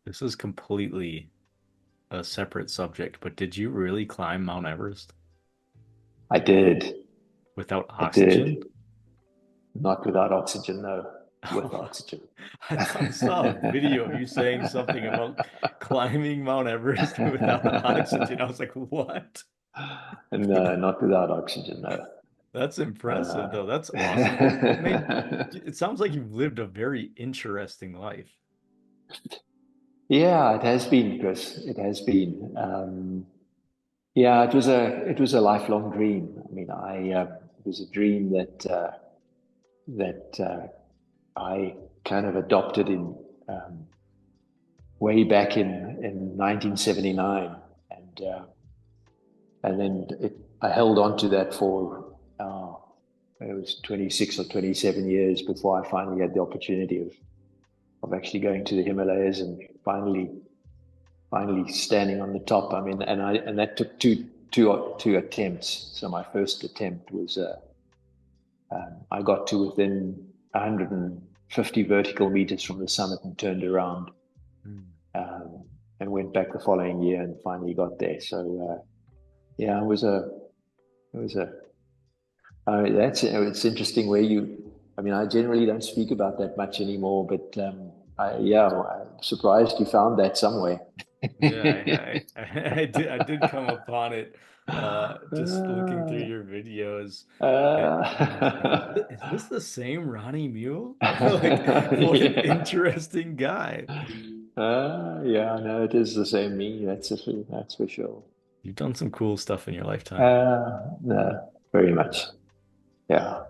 This is completely a separate subject, but did you really climb Mount Everest I did. without I oxygen? did. Not without oxygen, no. With Oh, oxygen. I saw a video of you saying something about climbing Mount Everest without oxygen. I was like, what? No, not without oxygen, no. That's impressive, Uh, though. That's awesome. What made it sounds like you've lived a very interesting life. yeah, it has been, Chris. It has been. Yeah, it was a lifelong dream. I mean, it was a dream that I kind of adopted in um, way back in 1979, and then I held on to that for it was 26 or 27 years before I finally had the opportunity of actually going to the Himalayas and finally standing on the top. I mean, and that took two attempts. So my first attempt was I got to within 150 vertical meters from the summit and turned around, Hmm. um, and went back the following year and finally got there. So yeah, it was a that's it's interesting where you. I mean, I generally don't speak about that much anymore, but yeah, I'm surprised you found that somewhere. Yeah, I did come upon it just looking through uh, your videos. And I was like, uh, is this the same Ronnie Muhl? Like, what an yeah. interesting guy. Yeah, no, it is the same me. That's for sure. You've done some cool stuff in your lifetime. No, very much. Yeah,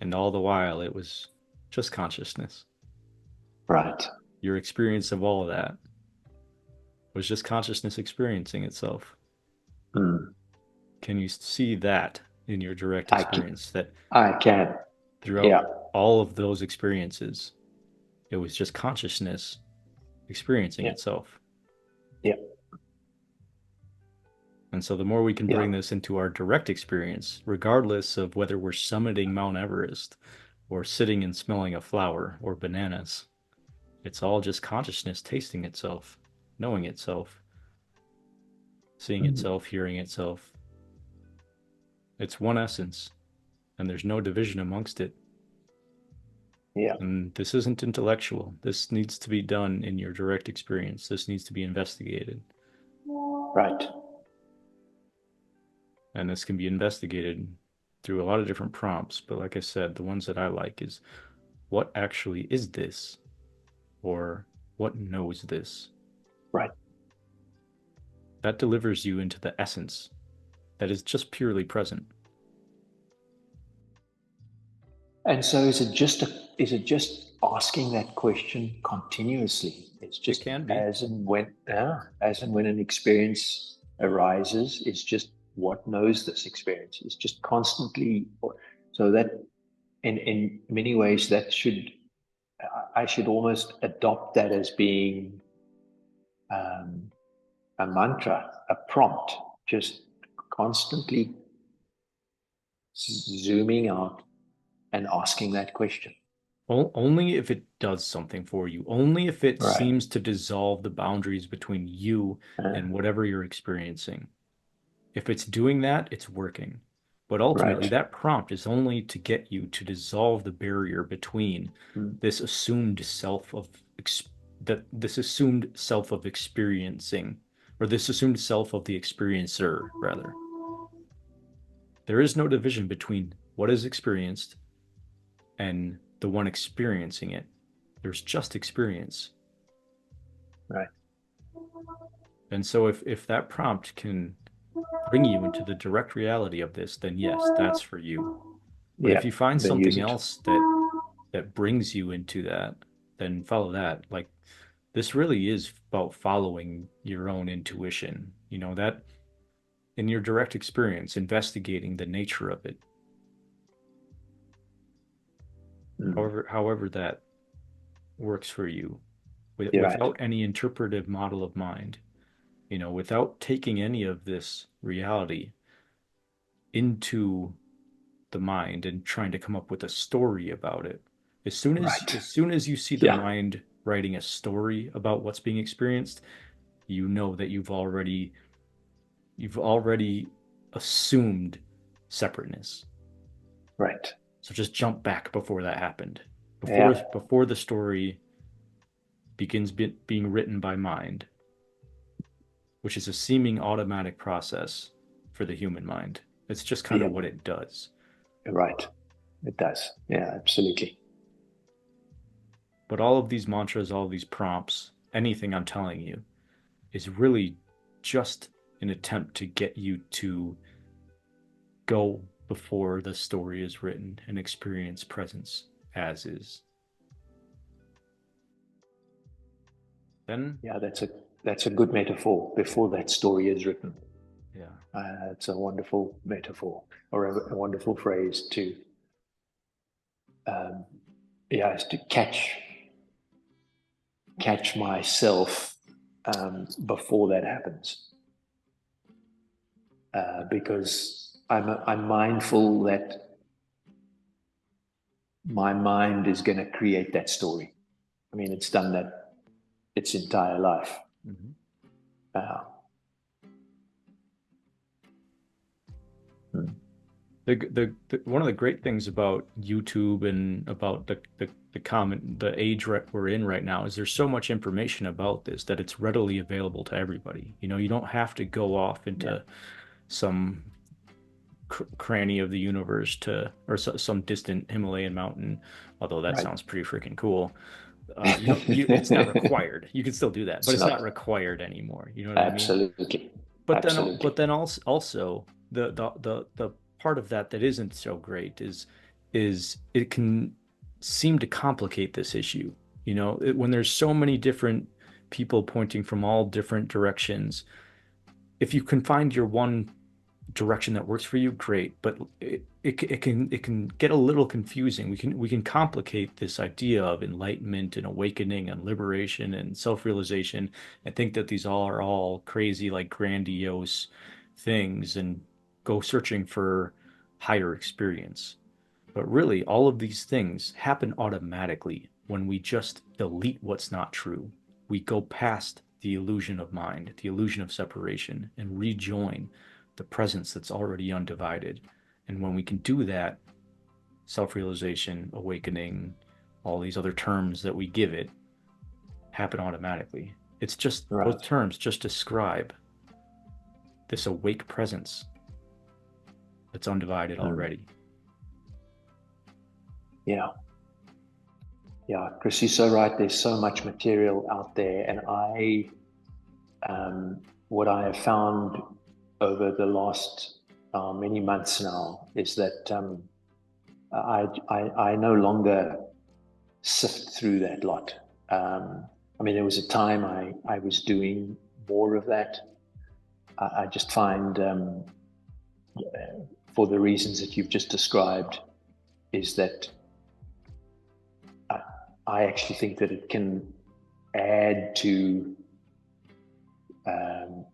And all the while, it was just consciousness. right. Your experience of all of that was just consciousness experiencing itself. Mm. Can you see that in your direct I can, experience? That I can. throughout Yeah, all of those experiences, it was just consciousness experiencing yeah, itself. yeah, And so the more we can yeah. bring this into our direct experience, regardless of whether we're summiting Mount Everest or sitting and smelling a flower or bananas, it's all just consciousness tasting itself, knowing itself, seeing Mm. itself, hearing itself. It's one essence, and there's no division amongst it. Yeah, And this isn't intellectual. This needs to be done in your direct experience. This needs to be investigated. right. And this can be investigated through a lot of different prompts. But like I said, the ones that I like is what actually is this? Or what knows this? Right. That delivers you into the essence that is just purely present. And so is it just asking that question continuously? It's It just can be. as and when an experience arises, it's just what knows this experience. It's just constantly, so that in many ways that I should almost adopt that as being um, a mantra, a prompt, just constantly zooming out and asking that question. Only if it does something for you, only if it Right. seems to dissolve the boundaries between you and Uh, whatever you're experiencing. If it's doing that, it's working. But ultimately, right. that prompt is only to get you to dissolve the barrier between Mm. this assumed self of that this assumed self of experiencing, or this assumed self of the experiencer, rather. There is no division between what is experienced and the one experiencing it. There's just experience. Right. And so if that prompt can bring you into the direct reality of this, then yes, that's for you. But Yeah. if you find Then use something it. else that brings you into that, then follow that. Like this really is about following your own intuition. You know, that in your direct experience, investigating the nature of it. Mm. However that works for you, You're right. without any interpretive model of mind, you know, without taking any of this reality into the mind and trying to come up with a story about it. As soon as Right. as soon as you see the Yeah. mind writing a story about what's being experienced, you know that you've already assumed separateness. Right. So just jump back before that happened. Yeah. Before the story begins being written by mind, which is a seeming automatic process for the human mind. It's just kind Yeah. of what it does. Right. It does. Yeah, absolutely. But all of these mantras, all of these prompts, anything I'm telling you is really just an attempt to get you to go before the story is written and experience presence as is. Then, Yeah, that's a good metaphor. Before that story is written, yeah, it's a wonderful metaphor, or a wonderful phrase to, um, yeah, is to catch myself before that happens, because I'm mindful that my mind is going to create that story. I mean, it's done that its entire life. mm-hmm. Uh, hmm. The one of the great things about YouTube and about the age we're in right now is there's so much information about this that it's readily available to everybody. You know, you don't have to go off Yeah. into some cranny of the universe or some distant Himalayan mountain, although that Right. sounds pretty freaking cool. It's not required. You can still do that, but It's it's not not. required anymore. You know what I mean? Absolutely. But Absolutely. then also the part of that that isn't so great is it can seem to complicate this issue. You know, when there's so many different people pointing from all different directions, if you can find your one direction that works for you, great. But it can get a little confusing. We can complicate this idea of enlightenment and awakening and liberation and self-realization and think that these all are all crazy, like grandiose things and go searching for higher experience. But really, all of these things happen automatically when we just delete what's not true. We go past the illusion of mind, the illusion of separation, and rejoin the presence that's already undivided. And when we can do that, self realization, awakening, all these other terms that we give it happen automatically. It's just those Right. terms just describe this awake presence that's undivided Mm. already. Yeah. Yeah. Chris, you're so right. There's so much material out there. And what I have found over the last many months now is that I no longer sift through that lot. I mean, there was a time I was doing more of that. I just find, for the reasons that you've just described, is that I, I actually think that it can add to um,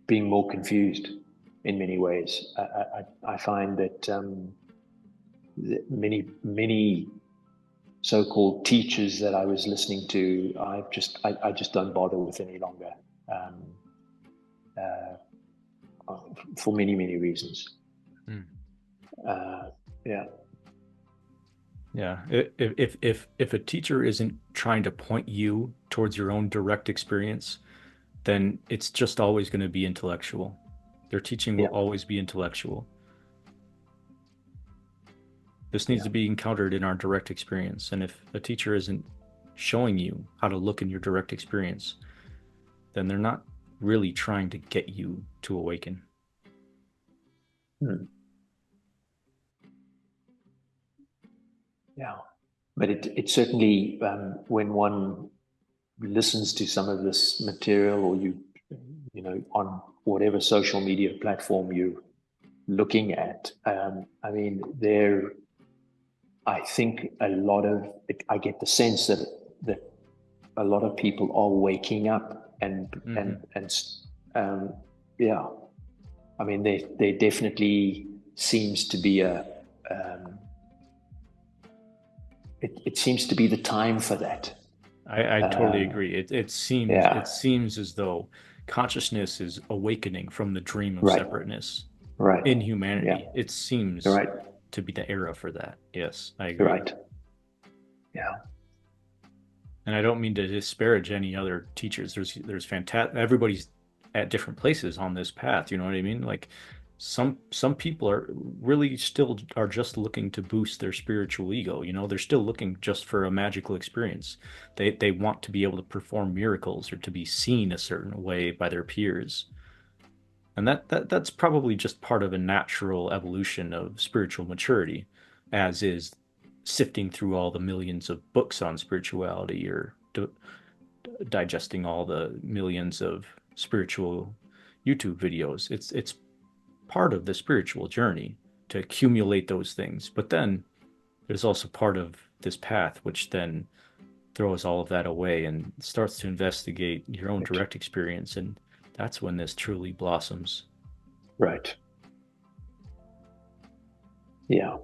being more confused in many ways. I find that, that many so-called teachers that I was listening to, I just don't bother with any longer, um, for many reasons. Mm. Uh, yeah, Yeah. If a teacher isn't trying to point you towards your own direct experience, then it's just always going to be intellectual. Their teaching will yeah, always be intellectual. This needs yeah. to be encountered in our direct experience. And if a teacher isn't showing you how to look in your direct experience, then they're not really trying to get you to awaken. Hmm. Yeah. But it certainly, when one listens to some of this material, or you know, on whatever social media platform you're looking at, I mean, I think I get the sense that a lot of people are waking up Mm-hmm. and um, yeah, I mean, there definitely seems to be um, it seems to be the time for that. I totally agree. It Yeah, seems as though consciousness is awakening from the dream of right, separateness right. in Yeah, humanity. It you're seems right. to be the era for that. Yes, I You're agree. right. Yeah, And I don't mean to disparage any other teachers. There's fantastic. Everybody's at different places on this path. You know what I mean? Like some people are really still are just looking to boost their spiritual ego. You know, they're still looking just for a magical experience. They want to be able to perform miracles or to be seen a certain way by their peers. And that's probably just part of a natural evolution of spiritual maturity, as is sifting through all the millions of books on spirituality or digesting all the millions of spiritual YouTube videos. It's part of the spiritual journey to accumulate those things. But then there's also part of this path which then throws all of that away and starts to investigate your own right, direct experience, and that's when this truly blossoms. right. Yeah,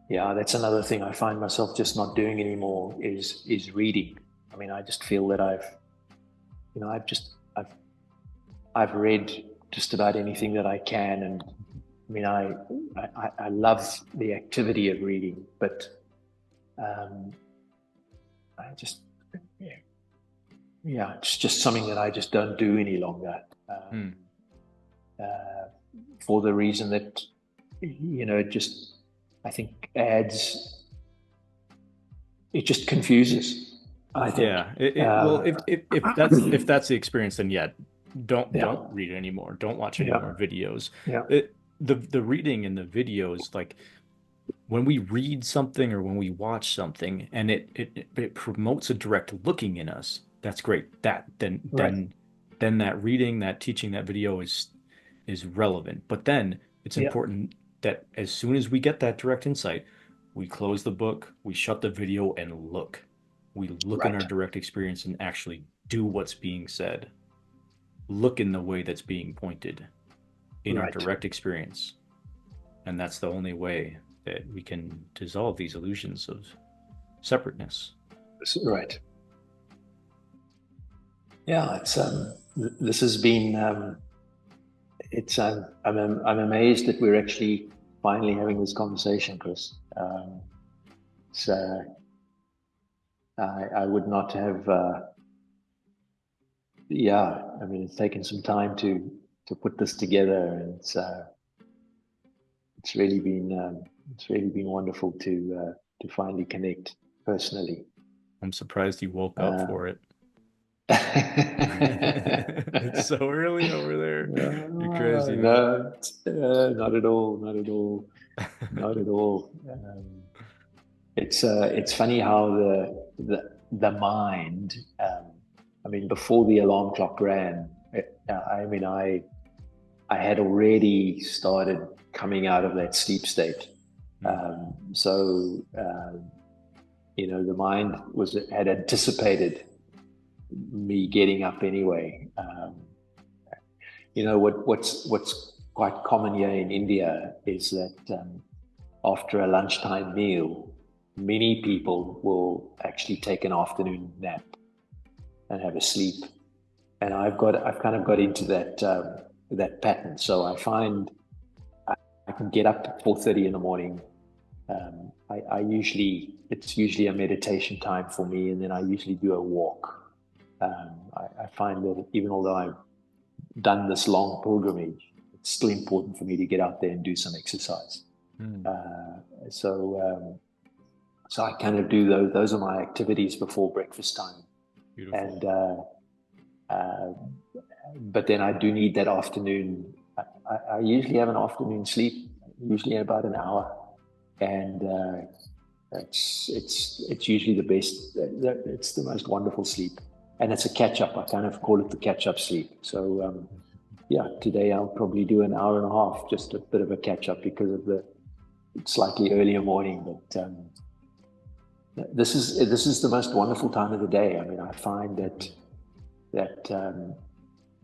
yeah. That's another thing I find myself just not doing anymore is reading. I mean, I just feel that you know, I've read just about anything that I can, and I mean, I love the activity of reading, but um, I just yeah, yeah, it's just something that I just don't do any longer. Hmm. Uh, for the reason that it just I think adds it just confuses. I think. Yeah. Well, Um, if that's the experience, then yeah, yeah, don't read it anymore. Don't watch any yeah, more videos. yeah, The reading and the videos, like when we read something or when we watch something and it promotes a direct looking in us, that's great. That right, then that reading, that teaching, that video is relevant. But then it's yeah, important that as soon as we get that direct insight, we close the book, we shut the video and look. We look in our right, direct experience and actually do what's being said. Look in the way that's being pointed in our right, direct experience. And that's the only way that we can dissolve these illusions of separateness. right. Yeah, it's this has been it's I'm amazed that we're actually finally having this conversation, Chris. So I would not have yeah, I mean it's taken some time to put this together, and it's really been wonderful to finally connect personally. I'm surprised you woke up Uh, for it. It's so early over there. You're crazy, man. no, not at all, not at all, not at all. It's funny how the mind. I mean, before the alarm clock rang, I mean, I had already started coming out of that sleep state. Hmm. So the mind had anticipated me getting up anyway. What's quite common here in India is that after a lunchtime meal, many people will actually take an afternoon nap and have a sleep. And I've kind of got into that pattern. So I find I can get up at 4:30 in the morning. It's usually a meditation time for me, and then I usually do a walk. I find that even although I've done this long pilgrimage, it's still important for me to get out there and do some exercise. Hmm. Uh, so so I kind of do those. Those are my activities before breakfast time, Beautiful. and uh, but then I do need that afternoon. I usually have an afternoon sleep, usually about an hour, and it's usually the best. It's the most wonderful sleep, and it's a catch up. I kind of call it the catch up sleep. So yeah, today I'll probably do an hour and a half, just a bit of a catch up because of the slightly earlier morning. But this is the most wonderful time of the day. I mean, I find that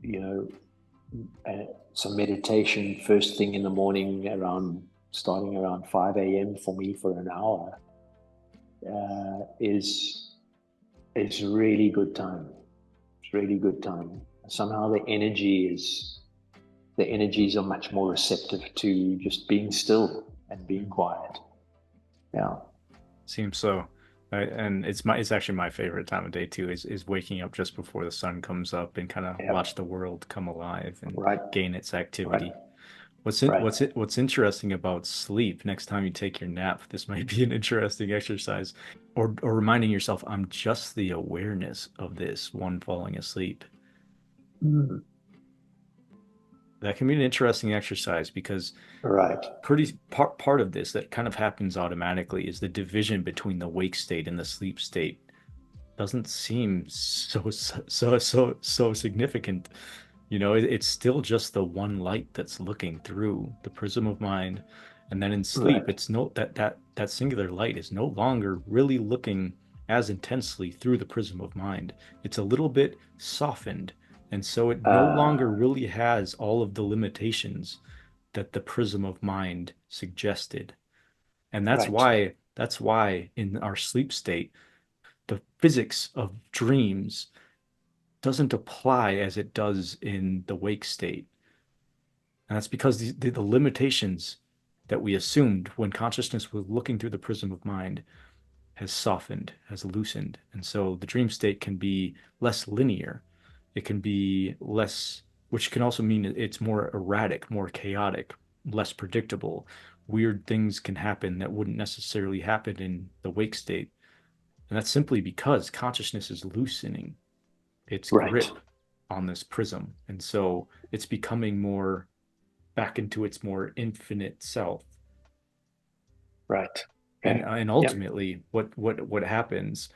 you know some meditation first thing in the morning around starting around 5 a.m. for me for an hour, is really good time. It's really good time. Somehow the energies are much more receptive to just being still and being quiet. Yeah. Seems so. And it's actually my favorite time of day too, is waking up just before the sun comes up and kind of Yeah. watch the world come alive and Right. gain its Right. activity. Right. What's interesting about sleep, next time you take your nap, this might be an interesting exercise, or reminding yourself, I'm just the awareness of this one falling asleep. Mm. That can be an interesting exercise because Right. part of this that kind of happens automatically is the division between the wake state and the sleep state doesn't seem so significant. You know, it's still just the one light that's looking through the prism of mind. And then in sleep, Right. it's no that singular light is no longer really looking as intensely through the prism of mind. It's a little bit softened. And so it no longer Uh, really has all of the limitations that the prism of mind suggested. And right. that's why in our sleep state, the physics of dreams doesn't apply as it does in the wake state. And that's because the limitations that we assumed when consciousness was looking through the prism of mind has softened, has loosened. And so the dream state can be less linear. It can be less, which can also mean it's more erratic, more chaotic, less predictable. Weird things can happen that wouldn't necessarily happen in the wake state. And that's simply because consciousness is loosening its Right. grip on this prism. And so it's becoming more back into its more infinite self. Right. Okay. And Yep. ultimately, what happens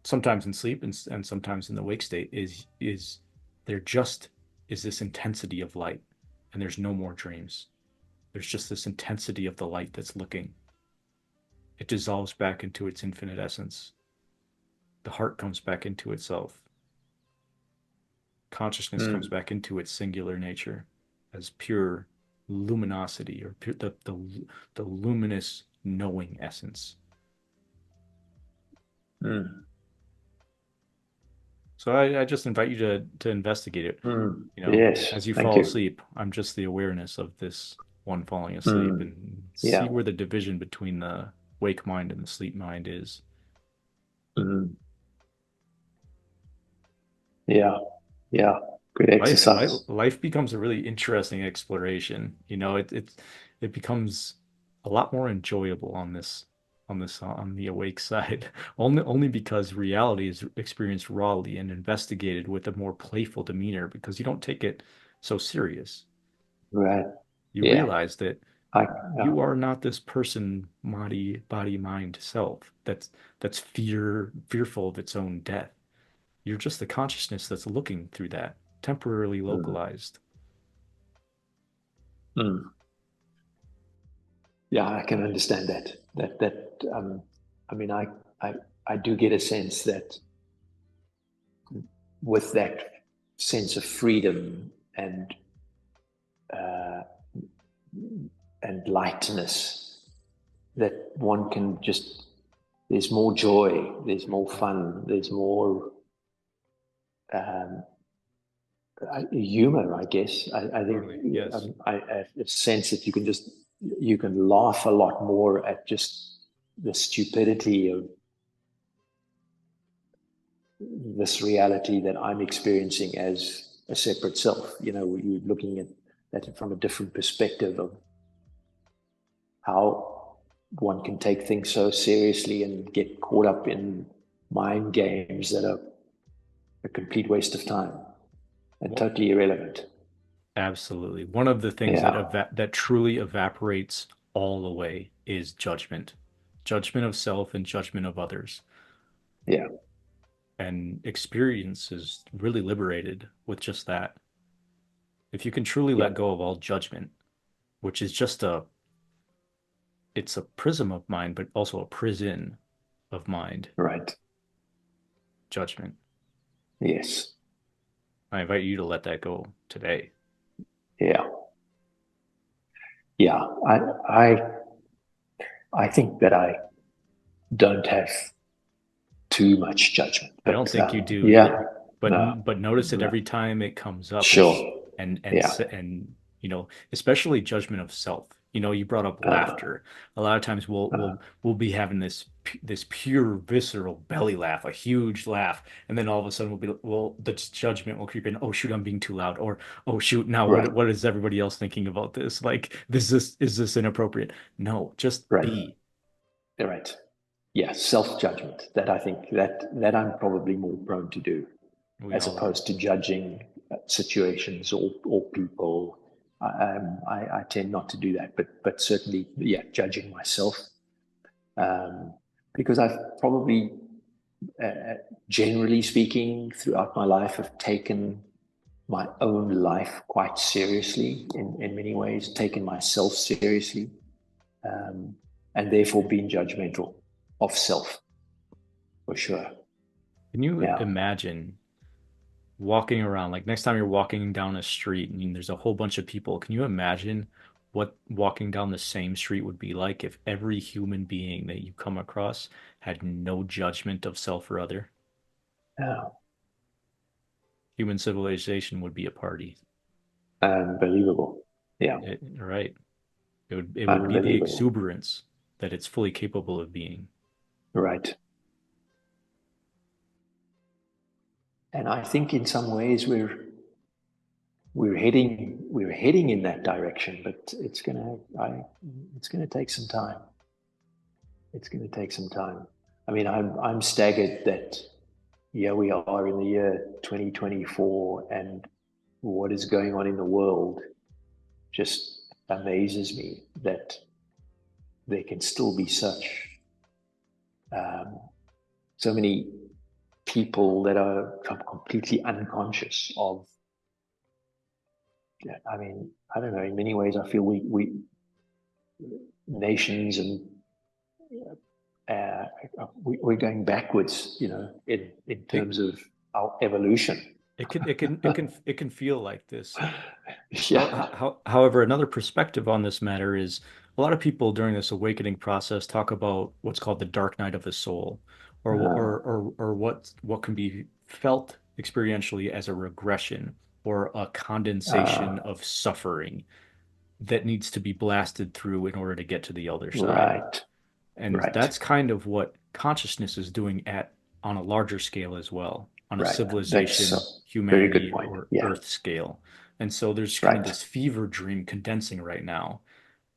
sometimes in sleep and sometimes in the wake state is there just is this intensity of light, and there's no more dreams. There's just this intensity of the light that's looking. It dissolves back into its infinite essence. The heart comes back into itself. Consciousness comes Mm. back into its singular nature as pure luminosity or pure, the luminous knowing essence. Mm. So I just invite you to investigate it. Mm. You know, Yes. as you Thank fall you. asleep, I'm just the awareness of this one falling asleep Mm. and Yeah. see where the division between the wake mind and the sleep mind is. Mm. Yeah. Yeah. Good Life exercise. life becomes a really interesting exploration. You know, it becomes a lot more enjoyable on the awake side. Only because reality is experienced rawly and investigated with a more playful demeanor because you don't take it so serious. Right. You Yeah. realize that I, yeah. you are not this person, body, mind, self that's fearful of its own death. You're just the consciousness that's looking through that, temporarily Mm. localized. Mm. Yeah, I can understand that. I mean, I, I do get a sense that with that sense of freedom uh, and lightness, that one can just, there's more joy, there's more fun, there's more um, humor, I guess. I think Totally. Yes. I have a sense that you can laugh a lot more at just the stupidity of this reality that I'm experiencing as a separate self. You know, you're looking at it from a different perspective of how one can take things so seriously and get caught up in mind games that are a complete waste of time and Well, totally irrelevant. absolutely. One of the things Yeah, that truly evaporates all away is judgment. Judgment of self and judgment of others. yeah, And experience is really liberated with just that. If you can truly let yep, go of all judgment, which is just it's a prism of mind, but also a prison of mind, right. judgment. Yes, I invite you to let that go today. yeah. yeah, I think that I don't have too much judgment, I don't but think you do yeah, either. no, But notice it no, every time it comes up sure, yeah, and especially judgment of self. You brought up uh, laughter. A lot of times uh, we'll be having this pure visceral belly laugh, a huge laugh, and then all of a sudden the judgment will creep in. Oh shoot, I'm being too loud, or oh shoot, now right, what is everybody else thinking about this? Like is this inappropriate? No, just right, be. right. Yeah, self-judgment. That I think that I'm probably more prone to do, We as all are. opposed to judging situations or people. I tend not to do that, but certainly, yeah, judging myself, um, because I've probably, uh, generally speaking, throughout my life, have taken my own life quite seriously in many ways, taken myself seriously, um, and therefore been judgmental of self, for sure. Can you Yeah. imagine walking around, like next time you're walking down a street and there's a whole bunch of people, can you imagine what walking down the same street would be like if every human being that you come across had no judgment of self or other? Yeah. Human civilization would be a party. Unbelievable. Yeah. Right. It would be the Unbelievable. exuberance that it's fully capable of being. Right. And I think in some ways we're heading in that direction, but it's gonna take some time. It's gonna take some time. I mean, I'm staggered that here we are in the year 2024, and what is going on in the world just amazes me that there can still be um, so many people that are completely unconscious of. I mean, I don't know. In many ways, I feel we nations and uh, we're going backwards. In It terms of our evolution. it can feel like this. Yeah. However, another perspective on this matter is a lot of people during this awakening process talk about what's called the dark night of the soul, or what can be felt experientially as a regression or a condensation Uh, of suffering that needs to be blasted through in order to get to the other side. right. And Right. that's kind of what consciousness is doing at on a larger scale as well, on a Right. That's a civilization, very good humanity, point. or Yeah. Earth scale. And so there's kind of Right. this fever dream condensing right now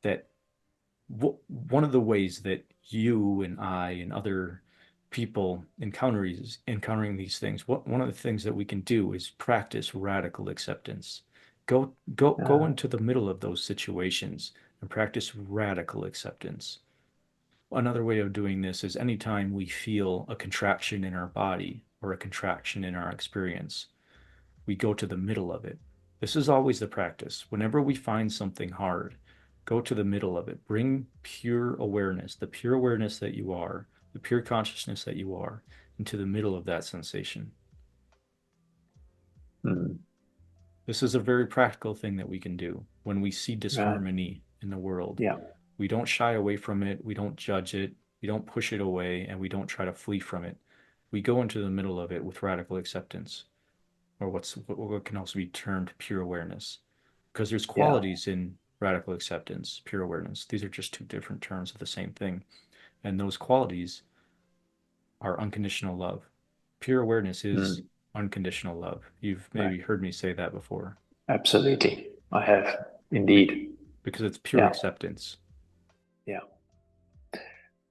that one of the ways that you and I and other people encountering these things, one of the things that we can do is practice radical acceptance. Go Uh, into the middle of those situations and practice radical acceptance. Another way of doing this is anytime we feel a contraction in our body or a contraction in our experience, we go to the middle of it. This is always the practice. Whenever we find something hard, go to the middle of it. Bring pure awareness, the pure awareness that you are, the pure consciousness that you are, into the middle of that sensation. mm, This is a very practical thing that we can do when we see right. disharmony in the world. Yeah. We don't shy away from it, we don't judge it, we don't push it away, and we don't try to flee from it. We go into the middle of it with radical acceptance, or what can also be termed pure awareness. Because there's Yeah. qualities in radical acceptance, pure awareness. These are just two different terms of the same thing. And those qualities are unconditional love. Pure awareness is Mm, unconditional love. You've right. maybe heard me say that before. Absolutely. I have Be- indeed. because it's pure Yeah. acceptance. Yeah.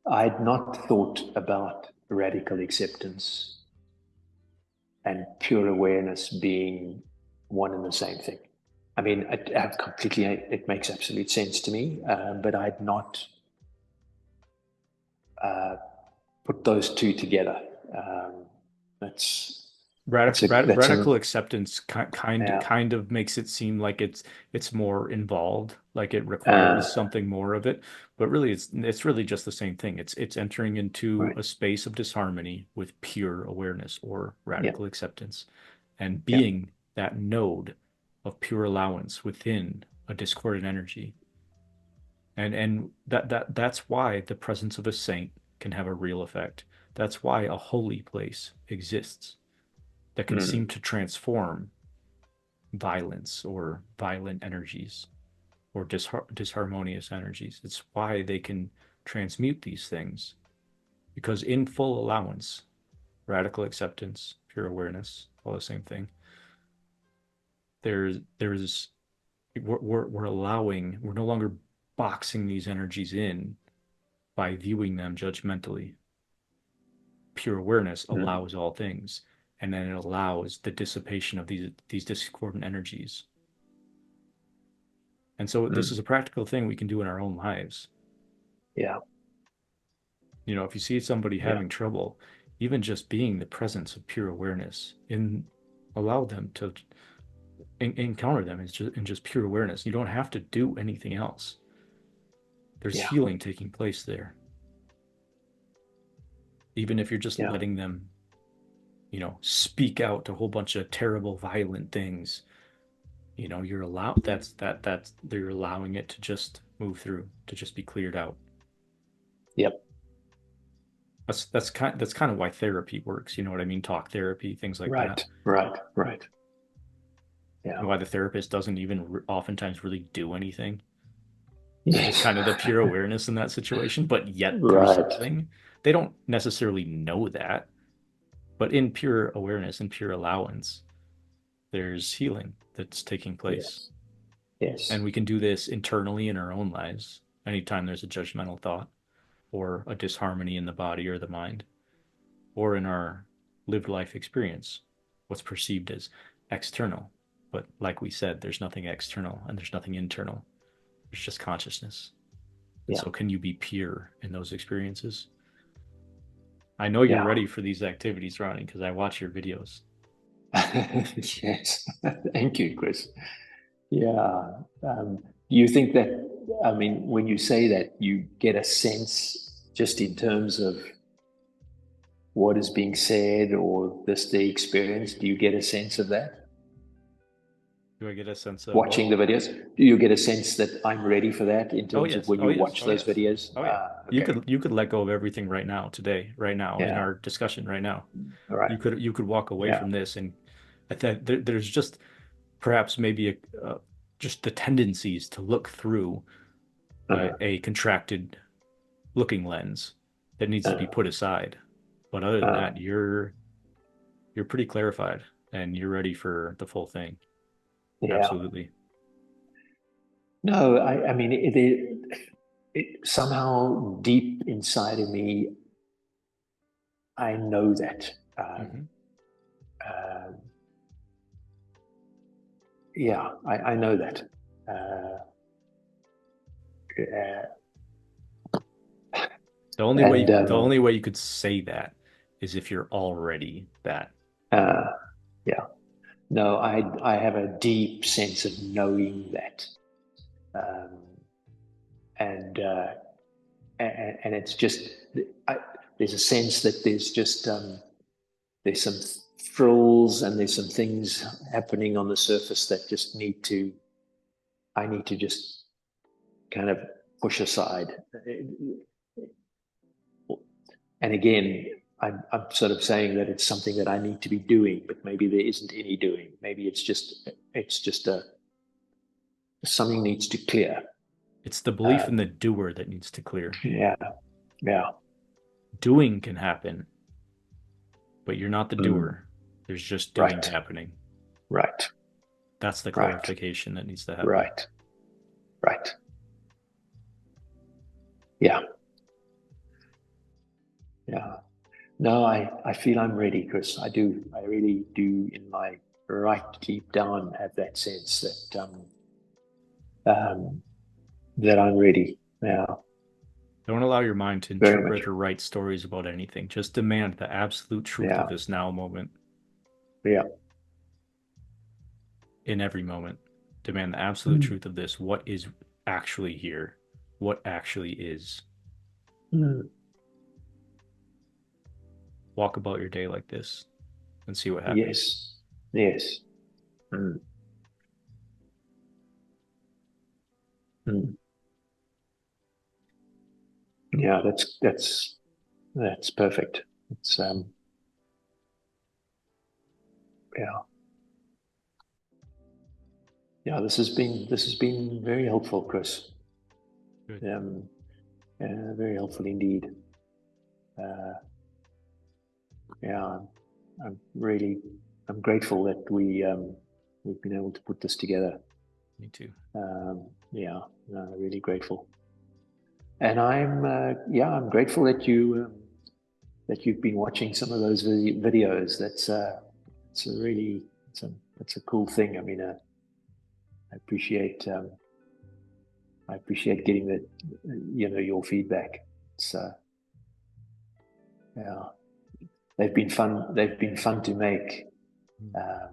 I'd not thought about radical acceptance and pure awareness being one and the same thing. I mean, it makes absolute sense to me, but I'd not uh, put those two together. Um, that's Radical acceptance yeah, kind of makes it seem like it's more involved, like it uh, requires something more of it, but really it's really just the same thing. It's entering into right, a space of disharmony with pure awareness or yeah, radical acceptance, and yeah, being that node of pure allowance within a discordant energy. And that's why the presence of a saint can have a real effect. That's why a holy place exists that can seem Mm, to transform violence or violent energies or disharmonious energies. It's why they can transmute these things because in full allowance, radical acceptance, pure awareness, all the same thing. There's we're allowing, we're no longer boxing these energies in by viewing them judgmentally. Pure awareness mm, allows all things, and then it allows the dissipation of these discordant energies. And so this is mm. a practical thing we can do in our own lives. Yeah, You know, if you see somebody yeah, having trouble, even just being the presence of pure awareness, in allow them to encounter them in just pure awareness. You don't have to do anything else. There's yeah, healing taking place there, even if you're just yeah, letting them, you know, speak out a whole bunch of terrible, violent things. You know, you're allowed, that's they're allowing it to just move through, to just be cleared out. yep. That's kind of why therapy works. You know what I mean? Talk therapy, things like that. Right, right, right. Yeah, And why the therapist doesn't even oftentimes really do anything. They're just yes, kind of the pure awareness in that situation, but yet there's right. healing. They don't necessarily know that, but in pure awareness and pure allowance, there's healing that's taking place. Yes, And yes, we can do this internally in our own lives anytime there's a judgmental thought or a disharmony in the body or the mind, or in our lived life experience, what's perceived as external. But like we said, there's nothing external and there's nothing internal. There's just consciousness. And yeah, so, can you be pure in those experiences? I know you're yeah. ready for these activities, Ronnie, because I watch your videos. Yes, thank you, Chris. Yeah. Do you think that, I mean, when you say that, you get a sense just in terms of what is being said or this the experience? Do you get a sense of that? Do I get a sense of what? Watching the videos, do you get a sense that I'm ready for that in Oh terms of yes, when oh you yes, watch oh those yes, videos? oh yeah. Okay. You could let go of everything right now, today, right now, in Yeah. our discussion right now. All right. You could walk away Yeah. from this, and I think there's just perhaps maybe just the tendencies to look through Uh-huh. a contracted looking lens that needs to be Uh, put aside. But other than uh, that, you're pretty clarified and you're ready for the full thing. yeah. Absolutely. No, I mean, it somehow deep inside of me, I know that. Hmm. Uh, yeah, I know that. Uh, and The only way you could say that is if you're already that. uh, yeah, no, I have a deep sense of knowing that, um, and, uh, and it's just I, there's a sense that there's some frills and there's some things happening on the surface that just I need to just kind of push aside. And again, I'm sort of saying that it's something that I need to be doing, but maybe there isn't any doing. Maybe it's just a something needs to clear. It's the belief in Um, the doer that needs to clear. yeah, yeah, Doing can happen, but you're not the mm, doer. There's just doing right, happening. right, That's the right, clarification that needs to happen. right, right. Yeah, yeah. No, I feel I'm ready, Chris. I do. I really do in my right deep down have that sense um, that I'm ready now, Don't allow your mind to very much. interpret or write stories about anything. Just demand the absolute truth of Yeah, this now moment yeah. in every moment. Demand the absolute Mm, truth of this. What is actually here? What actually is? mm, Walk about your day like this and see what happens. yes, yes. Mm, mm. Yeah, that's perfect. It's yeah. Yeah, this has been very helpful, Chris. Good. Um, very helpful indeed. Uh, yeah, I'm really I'm grateful that we've been able to put this together. Me too. Yeah, really grateful. And I'm grateful that you've been watching some of those videos. It's a really it's a cool thing. I mean, I appreciate I appreciate getting that your feedback. It's yeah, they've been fun. They've been fun to make. Um,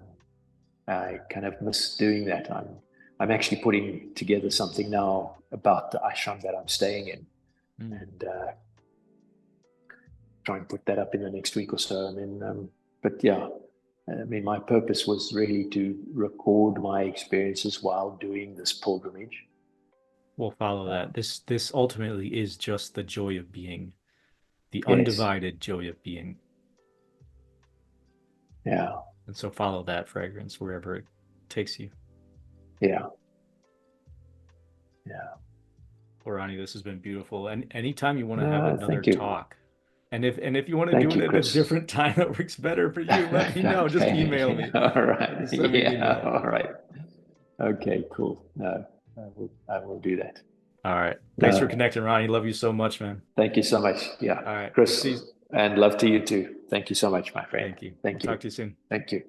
I kind of miss doing that. I'm actually putting together something now about the ashram that I'm staying in, and try and put that up in the next week or so. I mean, but yeah, I mean, my purpose was really to record my experiences while doing this pilgrimage. We'll follow that. Um, This ultimately is just the joy of being, the yes, undivided joy of being. yeah, And so follow that fragrance wherever it takes you. yeah, yeah. Well, Ronnie, this has been beautiful. And anytime you want to have No, another thank you, talk, and if you want to do thank it you, at a Chris. different time that works better for you, let me know. Just email Okay, me. all right, Just send me an yeah, email. all right. Okay, cool. No, I will do that. All right. Thanks for No, connecting, Ronnie. Love you so much, man. thank you so much. Yeah, All right. Chris, See you. and love to you too. Thank you so much, my friend. Thank you. We'll Thank talk you. to you soon. Thank you.